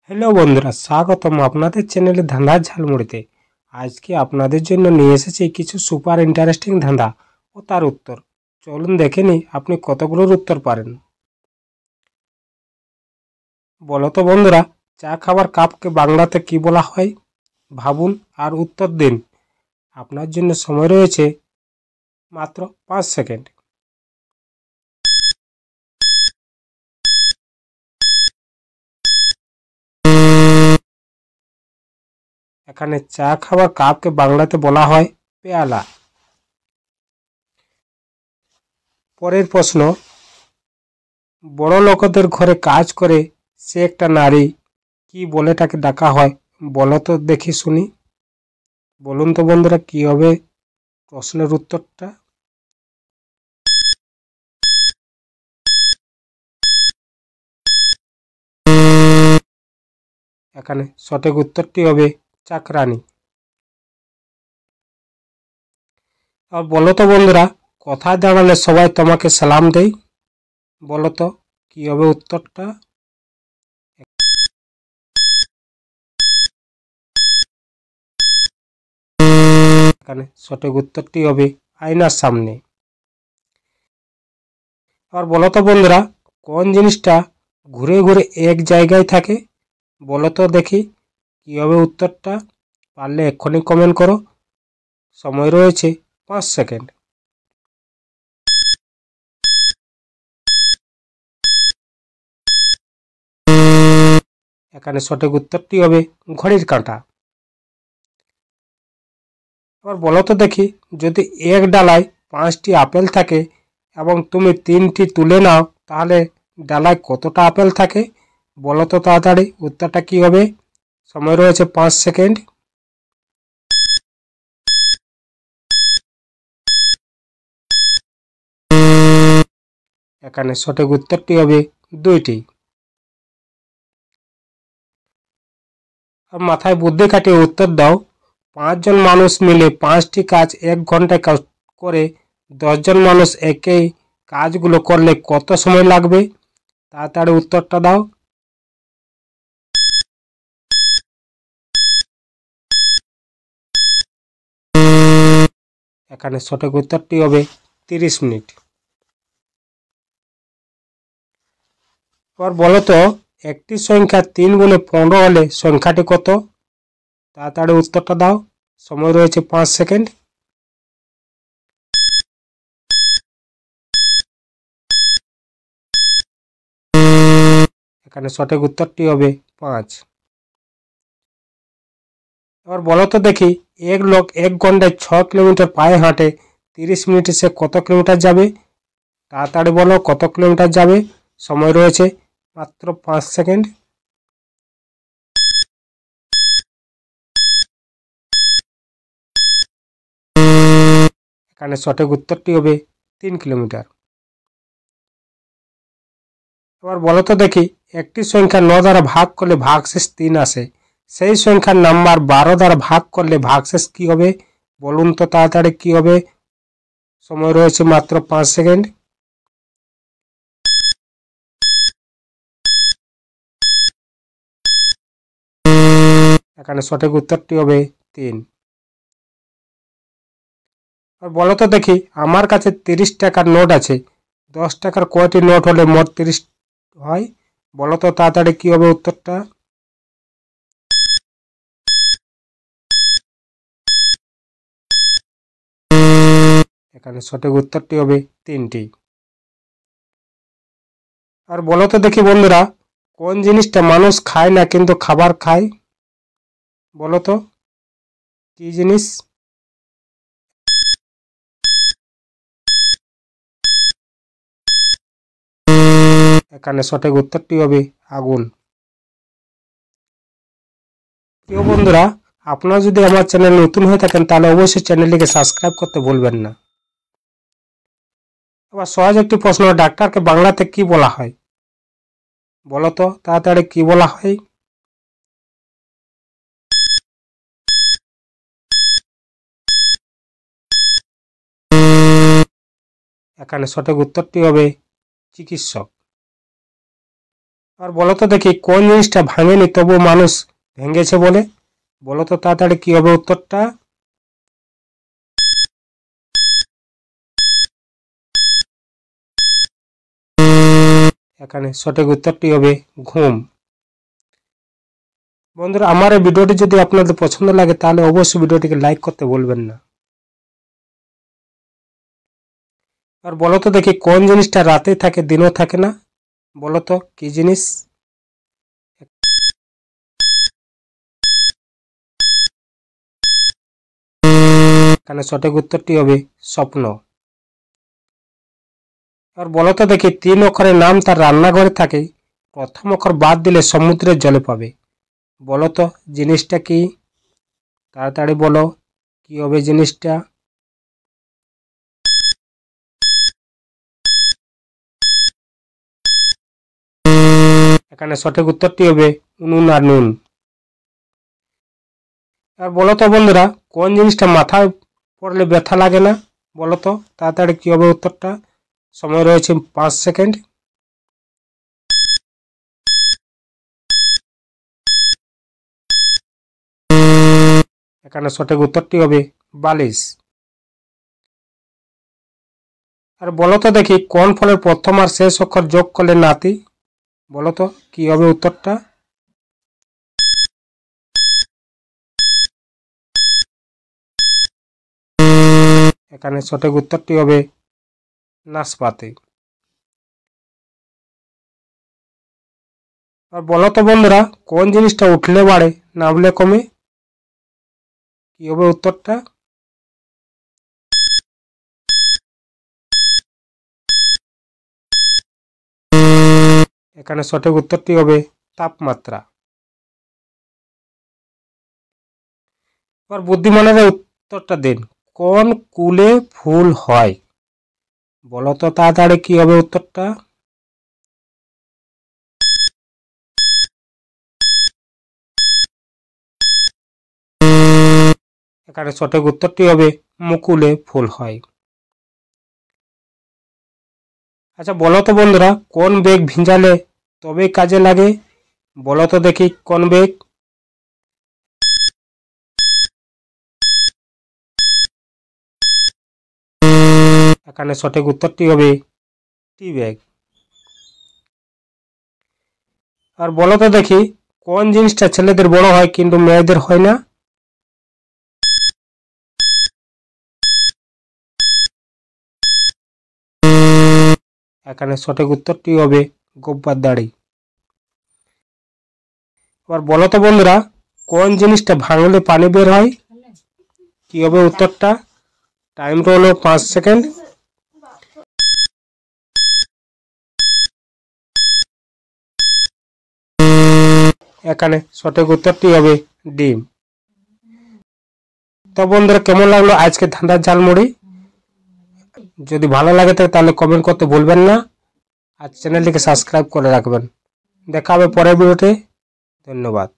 Hello বন্ধুরা, স্বাগতম আপনাদের চ্যানেলে ধাঁধার ঝালমুড়িতে। আজকে আপনাদের জন্য নিয়ে এসেছি কিছু সুপার ইন্টারেস্টিং ধাঁধা ও তার উত্তর। চলুন দেখে নিই আপনি কতগুলোর উত্তর পারেন। বলো তো বন্ধুরা, চা খাবার কাপকে বাংলাতে কি বলা হয়? ভাবুন আর উত্তর দিন। আপনার জন্য সময় রয়েছে মাত্র 5 সেকেন্ড। এখানে চা খাবার কাপকে বাংলাতে বলা হয় পেয়ালা। পরের প্রশ্ন, বড় লোকদের ঘরে কাজ করে সে একটা নারী, কি বলে তাকে ডাকা হয়? বলো তো দেখি শুনি। বলুন তো বন্ধুরা, কি হবে প্রশ্নের উত্তরটা? এখানে সঠিক উত্তরটি হবে চাকরানী। আর বলো তো বন্ধুরা, কোথায় দাঁড়ালে সবাই তোমাকে সালাম দেয়? বলো তো কি হবে উত্তরটা? এখানে সঠিক উত্তরটি হবে আয়নার সামনে। আর বলো তো বন্ধুরা, কোন জিনিসটা ঘুরে ঘুরে এক জায়গায় থাকে? বলো তো দেখি কি হবে উত্তরটা? পারলে এক্ষুনি কমেন্ট করো। সময় রয়েছে 5 সেকেন্ড। এখানে সঠিক উত্তরটি হবে ঘড়ির কাঁটা। এবার বলো তো দেখি, যদি এক ডালায় 5টি আপেল থাকে এবং তুমি 3টি তুলে নাও, তাহলে ডালায় কতটা আপেল থাকে? বলো তো তাড়াতাড়ি উত্তরটা কি হবে? সময় রয়েছে 5 সেকেন্ড। এখানে সঠিক উত্তরটি হবে 2টি। আর মাথায় বুদ্ধি খাটিয়ে উত্তর দাও। 5জন মানুষ মিলে 5টি কাজ 1 ঘন্টায় করে 10জন মানুষ একই কাজগুলো করলে কত সময় লাগবে? তাড়াতাড়ি উত্তরটা দাও। এখানে সঠিক উত্তরটি হবে 30 মিনিট। এবার বলো তো, একটি সংখ্যা 3 গুণে 15 হলে সংখ্যাটি কত? তাড়াতাড়ি উত্তরটা দাও। সময় রয়েছে 5 সেকেন্ড। এখানে সঠিক উত্তরটি হবে 5। এবার বলো তো দেখি, এক লোক 1 ঘন্টায় 6 কিলোমিটার পায়ে হাঁটে, 30 মিনিটে সে কত কিলোমিটার যাবে? তাড়াতাড়ি বলো কত কিলোমিটার যাবে। সময় রয়েছে মাত্র 5 সেকেন্ড। এখানে সঠিক উত্তরটি হবে 3 কিলোমিটার। এবার বলো তো দেখি, একটি সংখ্যা 9 দ্বারা ভাগ করলে ভাগশেষ 3 আসে, সেই সংখ্যার নাম্বার 12 দ্বারা ভাগ করলে ভাগশেষ কি হবে? বলুন তো তাড়াতাড়ি কি হবে। সময় রয়েছে মাত্র 5 সেকেন্ড। এখানে সঠিক উত্তরটি হবে 3। আর বলো তো দেখি, আমার কাছে 30 টাকার নোট আছে, 10 টাকার কয়টি নোট হলে মোট 30 হয়? বলো তো তাড়াতাড়ি কি হবে উত্তরটা? এখানে সঠিক উত্তরটি হবে 3টি। আর বলো তো দেখি বন্ধুরা, কোন জিনিসটা মানুষ খায় না কিন্তু খাবার খায়? বলো তো কি জিনিস? এখানে সঠিক উত্তরটি হবে আগুন। প্রিয় বন্ধুরা, আপনারা যদি আমার চ্যানেল নতুন হয়ে থাকেন তাহলে অবশ্যই চ্যানেলটিকে সাবস্ক্রাইব করতে ভুলবেন না। এবার সহজ একটি প্রশ্ন, ডাক্তারকে বাংলাতে কি বলা হয়? বলো তো তাড়াতাড়ি কি বলা হয়? এখানে সঠিক উত্তরটি হবে চিকিৎসক। আর বলো তো দেখি কোন জিনিসটা ভাঙেনি তবু মানুষ ভেঙেছে বলে? বলো তো তাড়াতাড়ি কি হবে উত্তরটা? এখানে সঠিক উত্তরটি হবে ঘুম। বন্ধুরা, আমার এই ভিডিওটি যদি আপনাদের পছন্দ লাগে তাহলে অবশ্যই ভিডিওটিকে লাইক করতে ভুলবেন না। আর বলো তো দেখি কোন জিনিসটা রাতে থাকে দিনও থাকে না? বলো তো কি জিনিস? এখানে সঠিক উত্তরটি হবে স্বপ্ন। আর বলো তো দেখি 3 অক্ষরের নাম তার রান্নাঘরে থাকে, প্রথম অক্ষর বাদ দিলে সমুদ্রের জলে পাবে। বলো তো জিনিসটা কি? তাড়াতাড়ি বলো কি হবে জিনিসটা? এখানে সঠিক উত্তরটি হবে উনুন আর নুন। আর বলো তো বন্ধুরা কোন জিনিসটা মাথায় পড়লে ব্যথা লাগে না? বলো তো তাড়াতাড়ি কি হবে উত্তরটা? সময় রয়েছে 5 সেকেন্ড। এখানে সঠিক উত্তরটি হবে বালিশ। আর বলো তো দেখি কোন ফলের প্রথম আর শেষ অক্ষর যোগ করলে নাতি? বলো তো কি হবে উত্তরটা? এখানে সঠিক উত্তরটি হবে নাশপাতি। আর বলো তো বন্ধুরা কোন জিনিসটা উঠলে বাড়ে নামলে কমে? কি হবে উত্তরটা? এখানে সঠিক উত্তরটি হবে তাপমাত্রা। এবার বুদ্ধিমানেরা উত্তরটা দিন, কোন কুলে ফুল হয়? বলো তো তাড়াতাড়ি কি হবে উত্তরটা? এখানে সঠিক উত্তরটি হবে মুকুলে ফুল হয়। আচ্ছা বলো তো বন্ধুরা কোন বেগ ভিজালে তবেই কাজে লাগে? বলো তো দেখি কোন বেগ? এখানে সঠিক উত্তরটি হবে টি ব্যাগ। আর বলো তো দেখি কোন জিনিসটা ছেলেদের বড় হয় কিন্তু মেয়েদের হয় না? এখানে সঠিক উত্তরটি হবে গোব্বার দাড়ি। এবার বলো তো বন্ধুরা কোন জিনিসটা ভাঙলে পানি বের হয়? কি হবে উত্তরটা? টাইম হলো 5 সেকেন্ড। এখানে সঠিক উত্তরটি হবে ডিম। তো বন্ধুরা কেমন লাগলো আজকে ধাঁধার ঝালমুড়ি? যদি ভালো লাগে তাহলে কমেন্ট করতে ভুলবেন না আর চ্যানেলটিকে সাবস্ক্রাইব করে রাখবেন। দেখা হবে পরের ভিডিওতে। ধন্যবাদ।